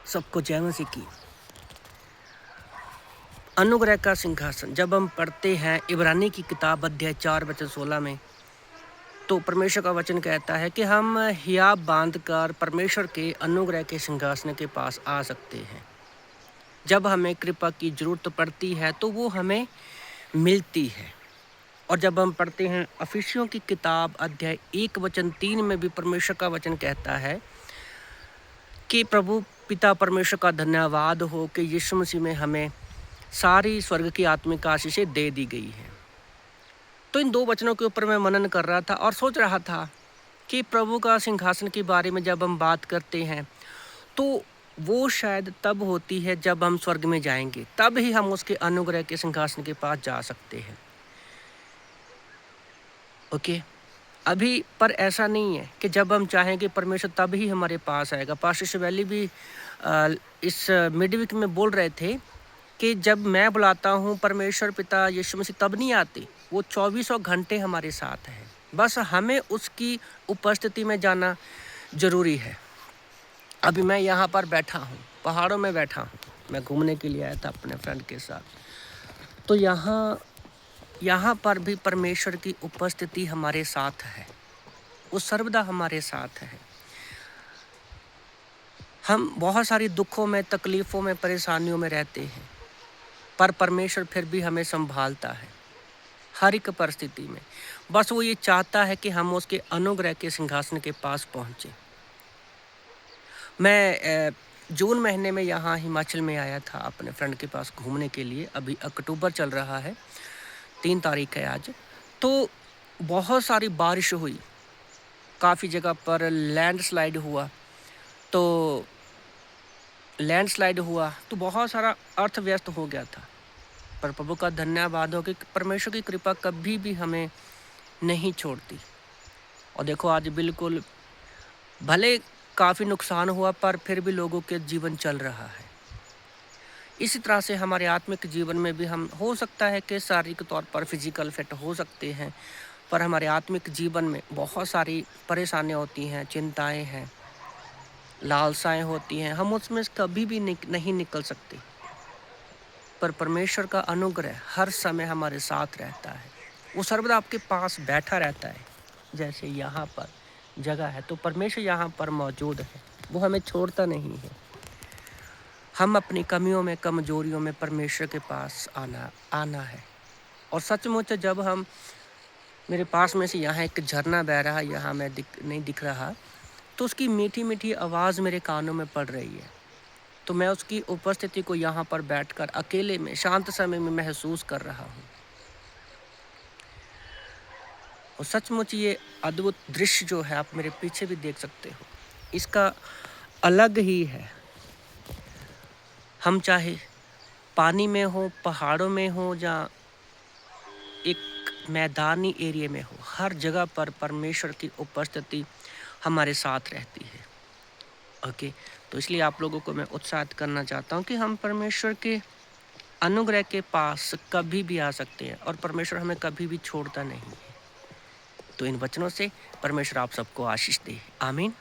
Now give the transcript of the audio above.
सबको जय मसीह की। अनुग्रह का सिंहासन जब हम पढ़ते हैं इब्रानी की किताब अध्याय 4 वचन 16 में, तो परमेश्वर का वचन कहता है कि हम हियाब बांधकर परमेश्वर के अनुग्रह के सिंहासन के पास आ सकते हैं। जब हमें कृपा की जरूरत पड़ती है तो वो हमें मिलती है। और जब हम पढ़ते हैं अफिसियों की किताब अध्याय 1 वचन 3 में भी परमेश्वर का वचन कहता है कि प्रभु पिता परमेश्वर का धन्यवाद हो कि यीशु मसीह में हमें सारी स्वर्ग की आत्मिक आशीषें दे दी गई है। तो इन 2 वचनों के ऊपर मैं मनन कर रहा था और सोच रहा था कि प्रभु का सिंहासन के बारे में जब हम बात करते हैं तो वो शायद तब होती है जब हम स्वर्ग में जाएंगे, तब ही हम उसके अनुग्रह के सिंहासन के पास जा सकते हैं। ओके, अभी पर ऐसा नहीं है कि जब हम चाहेंगे परमेश्वर तब ही हमारे पास आएगा। पास्टर शिवैली भी इस मिडवीक में बोल रहे थे कि जब मैं बुलाता हूँ परमेश्वर पिता यीशु मसीह तब नहीं आते, वो 2400 घंटे हमारे साथ है। बस हमें उसकी उपस्थिति में जाना ज़रूरी है। अभी मैं यहाँ पर बैठा हूँ, पहाड़ों में बैठा हूँ, मैं घूमने के लिए आया था अपने फ्रेंड के साथ। तो यहाँ पर भी परमेश्वर की उपस्थिति हमारे साथ है, वो सर्वदा हमारे साथ है। हम बहुत सारी दुखों में, तकलीफ़ों में, परेशानियों में रहते हैं, पर परमेश्वर फिर भी हमें संभालता है हर एक परिस्थिति में। बस वो ये चाहता है कि हम उसके अनुग्रह के सिंहासन के पास पहुँचें। मैं जून महीने में यहाँ हिमाचल में आया था अपने फ्रेंड के पास घूमने के लिए। अभी अक्टूबर चल रहा है, 3 तारीख है आज। तो बहुत सारी बारिश हुई, काफ़ी जगह पर लैंडस्लाइड हुआ। तो बहुत सारा अर्थव्यस्त हो गया था। पर प्रभु का धन्यवाद हो कि परमेश्वर की कृपा कभी भी हमें नहीं छोड़ती। और देखो आज बिल्कुल भले काफ़ी नुकसान हुआ पर फिर भी लोगों के जीवन चल रहा है। इसी तरह से हमारे आत्मिक जीवन में भी हम हो सकता है कि शारीरिक तौर पर फिजिकल फिट हो सकते हैं, पर हमारे आत्मिक जीवन में बहुत सारी परेशानियाँ होती हैं, चिंताएं हैं, लालसाएं होती हैं। हम उसमें कभी भी नहीं निकल सकते, पर परमेश्वर का अनुग्रह हर समय हमारे साथ रहता है। वो सर्वदा आपके पास बैठा रहता है। जैसे यहाँ पर जगह है तो परमेश्वर यहाँ पर मौजूद है, वो हमें छोड़ता नहीं है। हम अपनी कमियों में, कमजोरियों में परमेश्वर के पास आना है। और सचमुच जब हम, मेरे पास में से यहाँ एक झरना बह रहा है, यहाँ मैं नहीं दिख रहा, तो उसकी मीठी मीठी आवाज़ मेरे कानों में पड़ रही है। तो मैं उसकी उपस्थिति को यहाँ पर बैठकर अकेले में शांत समय में महसूस कर रहा हूँ। और सचमुच ये अद्भुत दृश्य जो है, आप मेरे पीछे भी देख सकते हो, इसका अलग ही है। हम चाहे पानी में हो, पहाड़ों में हो या एक मैदानी एरिया में हो, हर जगह पर परमेश्वर की उपस्थिति हमारे साथ रहती है। ओके, तो इसलिए आप लोगों को मैं उत्साहित करना चाहता हूँ कि हम परमेश्वर के अनुग्रह के पास कभी भी आ सकते हैं और परमेश्वर हमें कभी भी छोड़ता नहीं है। तो इन वचनों से परमेश्वर आप सबको आशीष दे। आमीन।